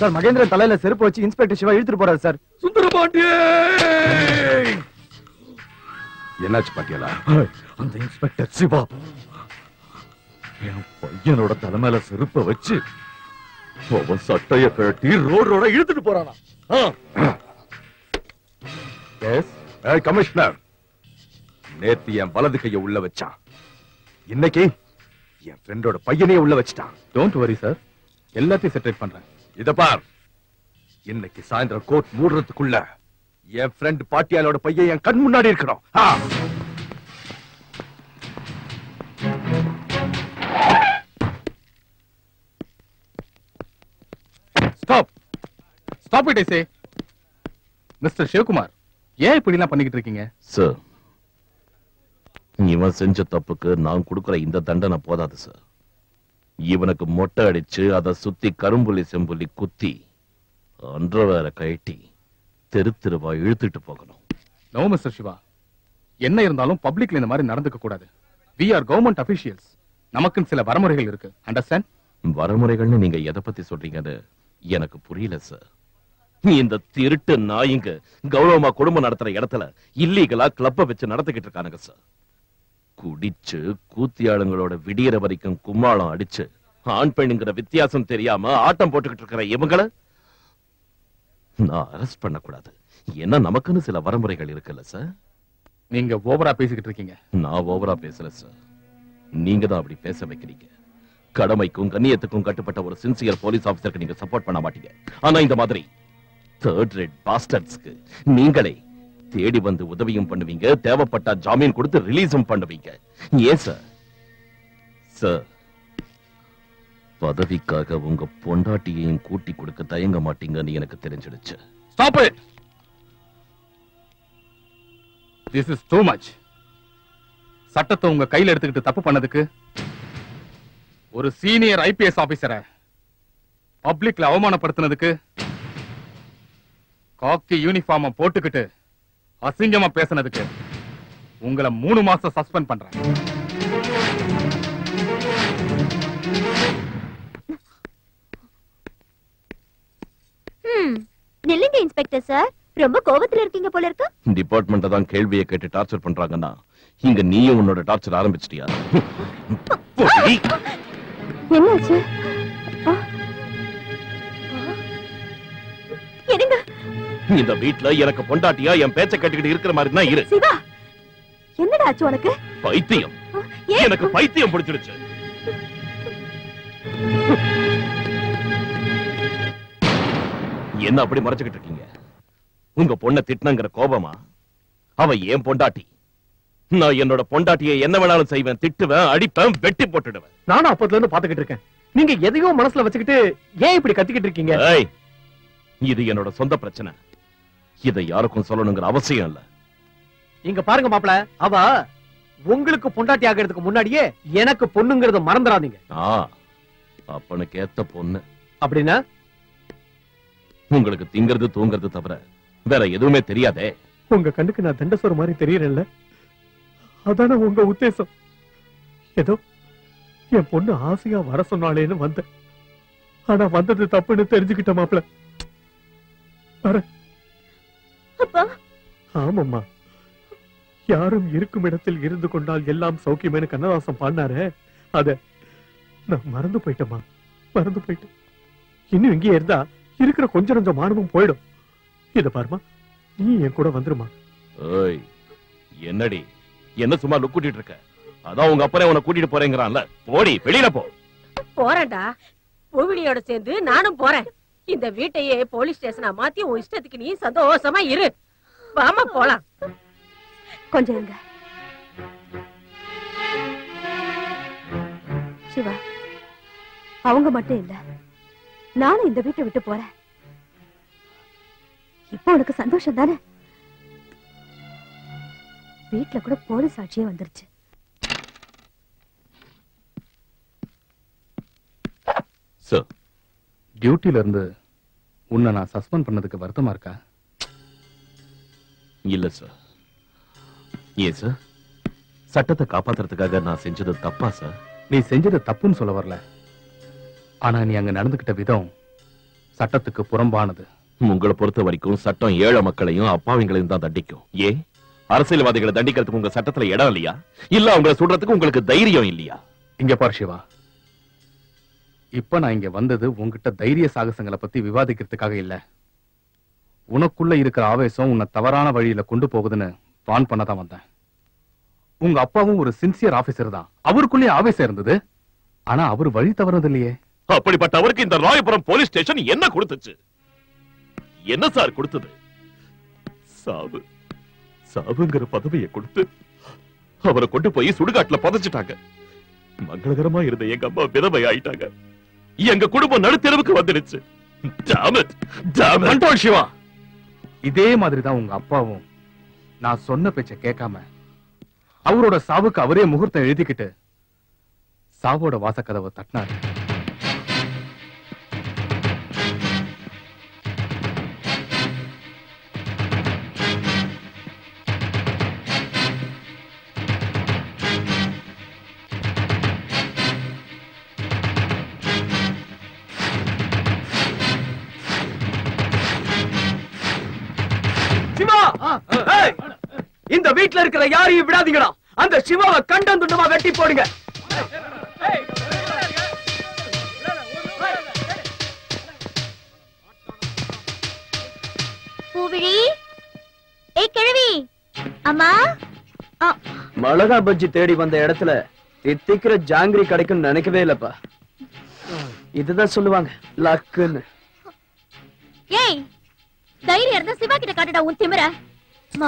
Sir Mahendran தலையில செருப்பு வச்சு இன்ஸ்பெக்டர் சிவா இழுத்துட்டு போறாரு சார். சுந்தரபாண்டியே! என்னாச்சு பாட்டியலா? அந்த இன்ஸ்பெக்டர் சிவா என் பையனோட தலைமையில செருப்ப வச்சு அவன் சட்டைய கட்டி ரோடோட இழுத்துட்டு போறானா? கமிஷனர், நேத்து என் வலது கைய உள்ள வச்சான், இன்னைக்கு என் ஃப்ரெண்டோட பையனையே உள்ள வச்சுட்டான். டோன்ட் வரி சார், எல்லாத்தையும் செட்டில் பண்றேன். இத பார், இன்னைக்கு சாயந்தரம் கோர்ட் மூடுறதுக்குள்ள என் ஃப்ரெண்ட் பாட்டியாலோட பையன் என் கண் முன்னாடி இருக்கணும். Stop stop it I say. Mister Sivakumar, ஏன் இப்படி எல்லாம் பண்ணிக்கிட்டு இருக்கீங்க? சார், இவன் செஞ்ச தப்புக்கு நான் கொடுக்கிற இந்த தண்டனை போதாது சார். இவனுக்கு மொட்டை அடிச்சு அதை சுத்தி கரும்புலி செம்புலி குத்தி அன்றவேற கழட்டி தெரு தெருவா இழுத்துட்டு போகணும். நோ மிஸ்டர் சிவா, என்ன இருந்தாலும் பப்ளிக்ல இந்த மாதிரி நடந்துக்க கூடாது. we are government officials. நமக்குன்னு சில வரமுறைகள் இருக்கு. அண்டர்ஸ்டாண்ட்? வரமுறைகள்னு நீங்க எதை பத்தி சொல்றீங்கன்னு எனக்கு புரியல சார். இந்த திருட்டு நாயிங்க கௌரவமா குடும்பம் நடத்துற இடத்துல இல்லீகலா கிளப்ப வச்சு நடத்திக்கிட்டு இருக்கானுங்க சார். குடிச்சு கூத்தியாளுங்களோட விடியற வரைக்கும் கும்மாளம் அடிச்சு ஆண் பெண்ணுங்கிற வித்தியாசம் தெரியாம ஆட்டம் போட்டுக்கிட்டு இருக்கிற இவங்களை நான் அரெஸ்ட் பண்ணக்கூடாது. ஏன்னா நமக்குன்னு சில வரமுறைகள் இருக்குல்ல சார். நீங்க ஓவரா பேசிக்கிட்டு இருக்கீங்க. நான் ஓவரா பேசல சார், நீங்க தான் அப்படி பேச வைக்கிறீங்க. கடமைக்கும் கண்ணியத்துக்கும் கட்டுப்பட்ட ஒரு சின்சியர் போலீஸ் ஆபீசருக்கு நீங்க சப்போர்ட் பண்ண மாட்டீங்க. ஆனா இந்த மாதிரி தேர்ட் ரேட் பாஸ்டர்ஸ்க்கு நீங்களே தேடி வந்து உதவியும் பண்ணுவீங்க, தேவைப்பட்டா ஜாமீன் கொடுத்து ரிலீஸும் பண்ணுவீங்க. ஏன் சார்? சார், பதவிக்காக உங்க பொண்டாட்டியையும் கூட்டி கொடுக்க தயங்க மாட்டீங்கன்னு எனக்கு தெரிஞ்சிடுச்சு. Stop it! This is too much. சட்டத்தை உங்க கையில எடுத்துக்கிட்டு தப்பு பண்ணதுக்கு ஒரு சீனியர் ஐபிஎஸ் ஆபீசரை பப்ளிக்ல அவமானப்படுத்தினதுக்கு காக்கி யூனிஃபார்ம் போட்டுக்கிட்டு அசிங்கமா பேசினதுக்கு உங்களை 3 மாசம் சஸ்பெண்ட் பண்றேன். நில்லுங்க இன்ஸ்பெக்டர் சார், ரொம்ப கோபத்துல இருக்கீங்க போல இருக்கு. டிபார்ட்மெண்ட் தான் கேள்வியை கேட்டு டார்ச்சர் பண்றாங்கன்னா இங்க நீயும் உன்னோட டார்ச்சர் ஆரம்பிச்சிட்டியா? என்னாச்சு? என்னங்க இந்த வீட்ல எனக்கு பொண்டாட்டியா என் பேச்ச கேட்டுக்கிட்டு இருக்கிற மாதிரி தான் இரு. சிவா, என்னடா ஆச்சு உனக்கு? பைத்தியம், எனக்கு பைத்தியம் பிடிச்சிடுச்சு. என்ன அப்படி மறைச்சுக்கிட்டு இருக்கீங்க? உங்க பொண்ணை திட்டினங்கிற கோபமா? அவ ஏன் பொண்டாட்டி. நான் என்னோட பொண்டாட்டியை என்ன வேணாலும் செய்வேன், திட்டுவேன், அடிப்பேன், வெட்டி போட்டுடுவேன். நானும் அப்பத்துல இருந்து பாத்துக்கிட்டு இருக்கேன். நீங்க எதையோ மனசுல வச்சுக்கிட்டு ஏன் இப்படி கத்திக்கிட்டு இருக்கீங்க? இது என்னோட சொந்த பிரச்சனை, இதை யாருக்கும் சொல்லணுங்கிற அவசியம் இல்ல. இங்க பாருங்க மாப்பிள, அவ உங்களுக்கு பொண்டாட்டி ஆகிறதுக்கு முன்னாடியே எனக்கு பொண்ணுங்கிறத மறந்துடாதீங்க. அப்பனுக்கு ஏத்த பொண்ணு அப்படின்னா உங்களுக்கு திங்கிறது தூங்குறது தவிர வேற எதுவுமே தெரியாதே. உங்க கண்ணுக்கு நான் தண்டசோர மாதிரி தெரியறேன்ல, அதான உங்க உத்தேசம். ஏதோ என் பொண்ணு ஆசையா வர சொன்னாலேன்னு வந்தேன். ஆனா வந்தது தப்புன்னு தெரிஞ்சுக்கிட்ட மாப்பிள. ஆமாம்மா, யாரும் இருக்கும் இடத்தில் இருந்து கொண்டால் எல்லாம் சௌக்கியமேனு கண்ணதாசன் பாடினாரே, அத நான் மறந்து போயிட்டேம்மா, மறந்து போயிட்டேன். இன்னும் இங்கே இருந்தா இருக்கிற கொஞ்சம் கொஞ்சம் மானமும் போயிடும். இத பாருமா, நீ என் கூட வந்துருமா. என்னடி என்ன சும்மா லுக் கூட்டிட்டு இருக்க? அதான் உங்க அப்பனே உன்னை கூட்டிட்டு போறேங்கிறான்ல, போடி வெளியில போ. போறேன்டா, பூவினியோட சேர்ந்து நானும் போறேன். இந்த வீட்டையே போலீஸ் ஸ்டேஷனா மாத்தி உன் இஷ்டத்துக்கு நீ சந்தோஷமா இரு. வாமா போலாம். கொஞ்சம் இருங்க சிவா, அவங்க மட்டும் இல்ல, நானும் இந்த வீட்டை விட்டு போறேன். இப்ப உனக்கு சந்தோஷம் தானே? வீட்டுல கூட போலீஸ் ஆட்சியே வந்துருச்சு. சார், டியூட்டில இருந்து உன்னை நான் சஸ்பெண்ட் பண்ணதுக்கு வருத்தமா இருக்கா? இல்ல சார். ஏன் சார், சட்டத்தை காப்பாத்துறதுக்காக நான் செஞ்சது தப்பா சார்? நீ செஞ்சது தப்புன்னு சொல்ல வரல, ஆனா நீ அங்க நடந்துகிட்ட விதம் சட்டத்துக்கு புறம்பானது. உங்களை பொறுத்த வரைக்கும் சட்டம் ஏழை மக்களையும் அப்பாவிங்களையும் தான் தண்டிக்கும். ஏன் அரசியல்வாதிகளை தண்டிக்கிறதுக்கு உங்க சட்டத்துல இடம் இல்லையா? இல்ல அவங்களை சுடுறதுக்கு உங்களுக்கு தைரியம் இல்லையா? இங்க பாரு சிவா, இப்ப நான் இங்க வந்தது உங்ககிட்ட தைரிய சாகசங்களை பத்தி விவாதிக்கிறதுக்காக இல்ல. உனக்குள்ள இருக்கிற ஆவேசம் உன்னை தவறான வழியில கொண்டு போகுதுன்னு வான் பண்ணதான் வந்தேன். உங்க அப்பாவும் ஒரு சின்சியர் ஆபீசர் தான், அவருக்குள்ளே ஆவேசம் இருந்தது. ஆனா அவர் வழி தவறது இல்லையே. அப்படிப்பட்ட அவருக்கு இந்த ராயபுரம் போலீஸ் ஸ்டேஷன் என்ன கொடுத்துச்சு? என்ன சார் கொடுத்தது? சாவு சாவுங்கிற பதவியை கொடுத்து அவரை கொண்டு போய் சுடுகாட்டுல புதைச்சிட்டாங்க. மங்களகரமா இருந்த எங்க அம்மா விதவை ஆயிட்டாங்க. எங்க குடும்பம் நடுத்தெருவுக்கு வந்துடுச்சு. சிவா, இதே மாதிரிதான் உங்க அப்பாவும் நான் சொன்ன பேச்ச கேட்காம அவரோட சாவுக்கு அவரே முகூர்த்தம் எழுதிக்கிட்டு சாவோட வாசக்கதவை தட்டினாரு. இந்த வீட்டுல இருக்கிற யாரையும் விடாதீங்கடா. அந்த சிவாவை கண்டம் துண்டமா வெட்டி போடுங்க. பூவிழி, ஏய் கிழவி, அம்மா. மிளகா பஜ்ஜி தேடி வந்த இடத்துல தித்திக்கிற ஜாங்கிரி கிடைக்கும் நினைக்கவே இல்லப்பா. இதுதான் சொல்லுவாங்க லக்குன்னு. ஏய், தைரியம் இருந்தா சிவா கிட்ட காட்டுடா உன் திமிர.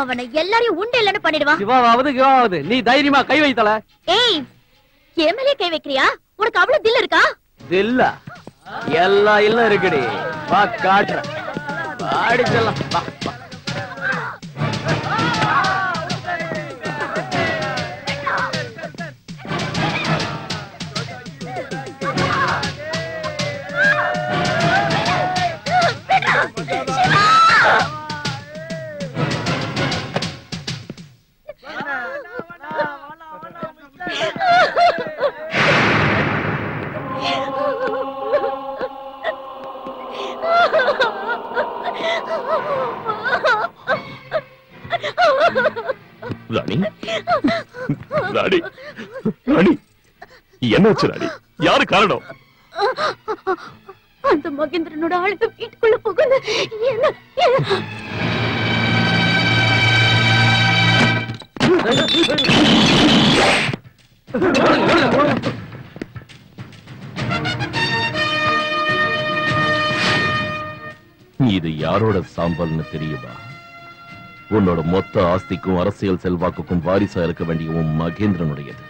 அவனை எல்லாரையும் உண்டு இல்லன்னு பண்ணிடுவா. சிவாவது நீ தைரியமா கை வைத்தல. ஏய், எம்எல்ஏ கை வைக்கிறியா? உனக்கு அவ்வளவு தில் இருக்கா? தில்லா எல்லா இல்ல இருக்குடி. வா காட்டுறேன். ஆடி செல்லாம். வா வா. ராணி, ராணி, ராணி, என்னாச்சு ராணி? யாரு காரணம்? அந்த மகேந்திரனோட ஆளுங்க வீட்டுக்குள்ள போகுது. இது யாரோட சாம்பல்னு தெரியுமா? உன்னோட மொத்த ஆஸ்திக்கும் அரசியல் செல்வாக்குக்கும் வாரிசா இருக்க வேண்டிய உன் மகேந்திரனுடையது.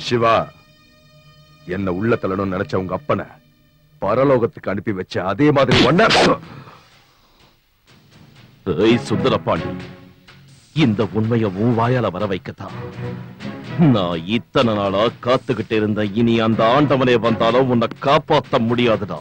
சிவா, என்ன உள்ள தள்ளணும் நினைச்ச உங்க அப்பனை பரலோகத்துக்கு அனுப்பி வச்ச அதே மாதிரி சுந்தரபாண்டி, இந்த உண்மையை உன் வாயால வர வைக்கத்தான் நான் இத்தனை நாளா காத்துக்கிட்டு இருந்த. இனி அந்த ஆண்டவனே வந்தாலும் உன்னை காப்பாற்ற முடியாதுடா.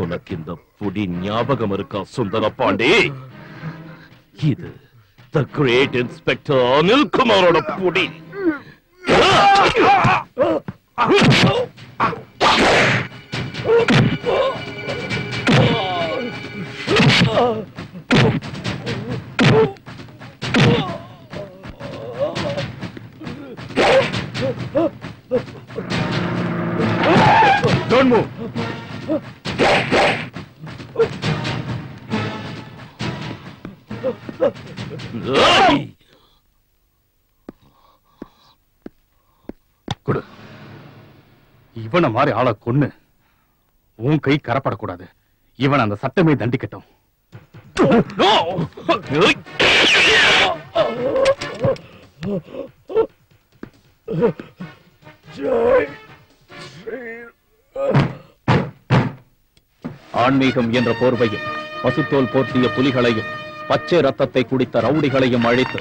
உனக்கு இந்த புடி ஞாபகம் இருக்கா சுந்தர பாண்டி? இது த கிரேட் இன்ஸ்பெக்டர் அனில் குமாரோட புடி. Don't move. குடு. இவனை மாதிரி ஆளை கொன்னு உன் கை கரப்படக்கூடாது. இவன் அந்த சட்டமே தண்டிக்கட்டும். ஆன்மீகம் என்ற போர்வையில் பசுத்தோல் போர்த்திய புலிகளையும் பச்சை ரத்தத்தை குடித்த ரவுடிகளையும் அழைத்து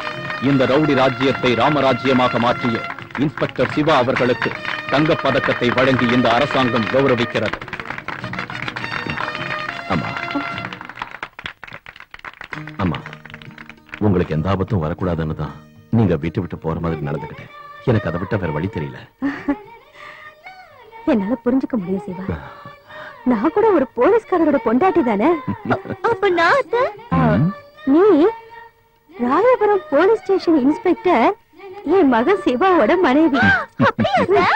இந்த ரவுடி ராஜ்யத்தை ராமராஜ்யமாக மாற்றிய இன்ஸ்பெக்டர் சிவா அவர்களுக்கு தங்கப் பதக்கத்தை வழங்கி இந்த அரசாங்கம் கௌரவிக்கிறது. அம்மா அம்மா, உங்களுக்கு எந்த ஆபத்தும் வரக்கூடாதுன்னு தான் நீங்க விட்டு விட்டு போற மாதிரி நடந்துக்கிட்டேன். எனக்கு அதை விட்ட வேற வழி தெரியல. என்னால புரிஞ்சுக்க முடியும் சிவா. நான் கூட ஒரு போலீஸ்காரரோட பொண்டாட்டி தானே. அப்ப நான் நீ ராயபுரம் போலீஸ் ஸ்டேஷன் இன்ஸ்பெக்டர், என் மகன் சிவாவோட மனைவி. அப்படியா?